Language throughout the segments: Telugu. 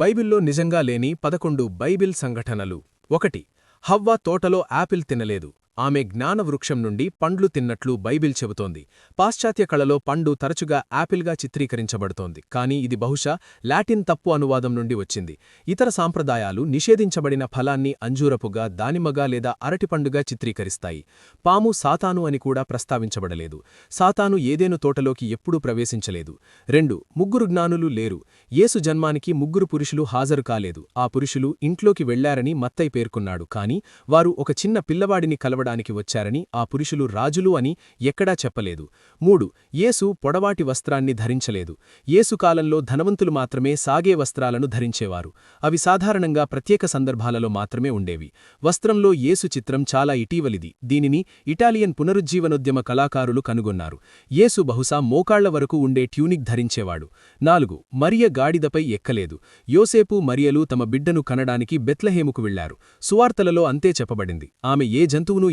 బైబిల్లో నిజంగా లేని 11 బైబిల్ సంఘటనలు. 1. హవ్వ తోటలో యాపిల్ తినలేదు. ఆమె జ్ఞానవృక్షం నుండి పండ్లు తిన్నట్లు బైబిల్ చెబుతోంది. పాశ్చాత్య కళలో పండు తరచుగా యాపిల్గా చిత్రీకరించబడుతోంది, కానీ ఇది బహుశా లాటిన్ తప్పు అనువాదం నుండి వచ్చింది. ఇతర సాంప్రదాయాలు నిషేధించబడిన ఫలాన్ని అంజూరపుగా, దానిమ్మగా లేదా అరటిపండుగా చిత్రీకరిస్తాయి. పాము సాతాను అని కూడా ప్రస్తావించబడలేదు. సాతాను ఏదేను తోటలోకి ఎప్పుడూ ప్రవేశించలేదు. 2. ముగ్గురు జ్ఞానులు లేరు. యేసు జన్మానికి ముగ్గురు పురుషులు హాజరు కాలేదు. ఆ పురుషులు ఇంట్లోకి వెళ్లారని మత్తయి పేర్కొన్నాడు, కానీ వారు ఒక చిన్న పిల్లవాడిని కలవడానికి వచ్చారని, ఆ పురుషులు రాజులు అని ఎక్కడా చెప్పలేదు. 3. యేసు పొడవాటి వస్త్రాన్ని ధరించలేదు. యేసు కాలంలో ధనవంతులు మాత్రమే సాగే వస్త్రాలను ధరించేవారు. అవి సాధారణంగా ప్రత్యేక సందర్భాలలో మాత్రమే ఉండేవి. వస్త్రంలో యేసు చిత్రం చాలా ఇటీవలిది. దీనిని ఇటాలియన్ పునరుజ్జీవనోద్యమ కళాకారులు కనుగొన్నారు. యేసు బహుశా మోకాళ్ల వరకు ఉండే ట్యూనిక్ ధరించేవాడు. 4. మరియ గాడిదపై ఎక్కలేదు. యోసేపు, మరియలు తమ బిడ్డను కనడానికి బెత్లెహేముకు వెళ్లారు. సువార్తలలో అంతే చెప్పబడింది. ఆమె ఏ జంతువునూ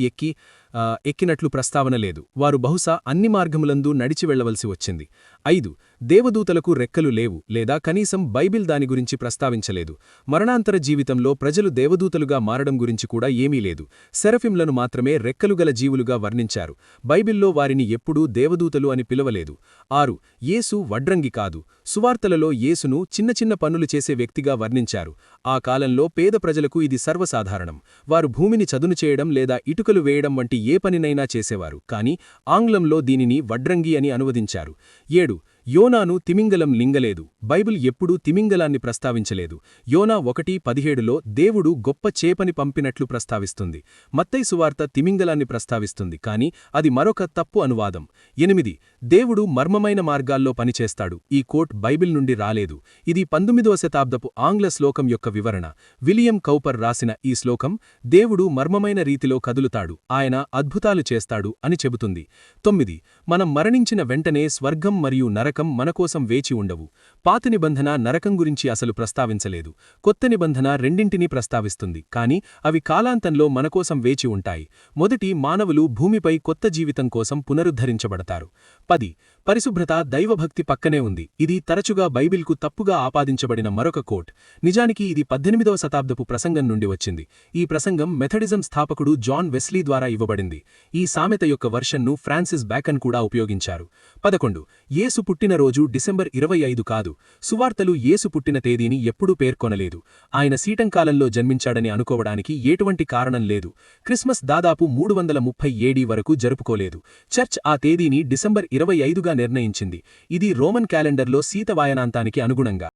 ఎక్కినట్లు ప్రస్తావన లేదు. వారు బహుశా అన్ని మార్గములందు నడిచి వెళ్లవలసి వచ్చింది. 5. దేవదూతలకు రెక్కలు లేవు, లేదా కనీసం బైబిల్ దాని గురించి ప్రస్తావించలేదు. మరణాంతర జీవితంలో ప్రజలు దేవదూతలుగా మారడం గురించి కూడా ఏమీ లేదు. సెరఫింలను మాత్రమే రెక్కలుగల జీవులుగా వర్ణించారు. బైబిల్లో వారిని ఎప్పుడూ దేవదూతలు అని పిలవలేదు. 6. యేసు వడ్రంగి కాదు. సువార్తలలో యేసును చిన్న చిన్న పనులు చేసే వ్యక్తిగా వర్ణించారు. ఆ కాలంలో పేద ప్రజలకు ఇది సర్వసాధారణం. వారు భూమిని చదును చేయడం లేదా ఇటుకలు వేయడం వంటి ఏ పనినైనా చేసేవారు, కానీ ఆంగ్లంలో దీనిని వడ్రంగి అని అనువదించారు. 7. యోనాను తిమింగలం లింగలేదు. బైబిల్ ఎప్పుడూ తిమింగలాన్ని ప్రస్తావించలేదు. యోనా 1:17లో దేవుడు గొప్ప చేపని పంపినట్లు ప్రస్తావిస్తుంది. మత్తయి సువార్త తిమింగలాన్ని ప్రస్తావిస్తుంది, కానీ అది మరొక తప్పు అనువాదం. 8. దేవుడు మర్మమైన మార్గాల్లో పనిచేస్తాడు. ఈ కోట్ బైబిల్ నుండి రాలేదు. ఇది 19వ శతాబ్దపు ఆంగ్ల శ్లోకం యొక్క వివరణ. విలియం కౌపర్ రాసిన ఈ శ్లోకం దేవుడు మర్మమైన రీతిలో కదులుతాడు, ఆయన అద్భుతాలు చేస్తాడు అని చెబుతుంది. 9. మనం మరణించిన వెంటనే స్వర్గం మరియు నరకం మనకోసం వేచి ఉండవు. పాత నిబంధన నరకం గురించి అసలు ప్రస్తావించలేదు. కొత్త నిబంధన రెండింటినీ ప్రస్తావిస్తుంది, కానీ అవి కాలాంతంలో మనకోసం వేచి ఉంటాయి. మొదటి మానవులు భూమిపై కొత్త జీవితం కోసం పునరుద్ధరించబడతారు. 10. పరిశుభ్రత దైవభక్తి పక్కనే ఉంది. ఇది తరచుగా బైబిల్కు తప్పుగా ఆపాదించబడిన మరొక కోట్. నిజానికి ఇది 18వ శతాబ్దపు ప్రసంగం నుండి వచ్చింది. ఈ ప్రసంగం మెథడిజం స్థాపకుడు జాన్ వెస్లీ ద్వారా ఇవ్వబడింది. ఈ సామెత యొక్క వర్షన్ను ఫ్రాన్సిస్ బ్యాకన్ కూడా ఉపయోగించారు. 11. యేసు పుట్టినరోజు డిసెంబర్ 25 కాదు. సువార్తలు యేసు పుట్టిన తేదీని ఎప్పుడూ పేర్కొనలేదు. ఆయన శీతంకాలంలో జన్మించాడని అనుకోవడానికి ఎటువంటి కారణం లేదు. క్రిస్మస్ దాదాపు 330 AD వరకు జరుపుకోలేదు. చర్చ్ ఆ తేదీని డిసెంబర్ 25గా నిర్ణయించింది. ఇది రోమన్ క్యాలెండర్లో శీతవాయనాంతానికి అనుగుణంగా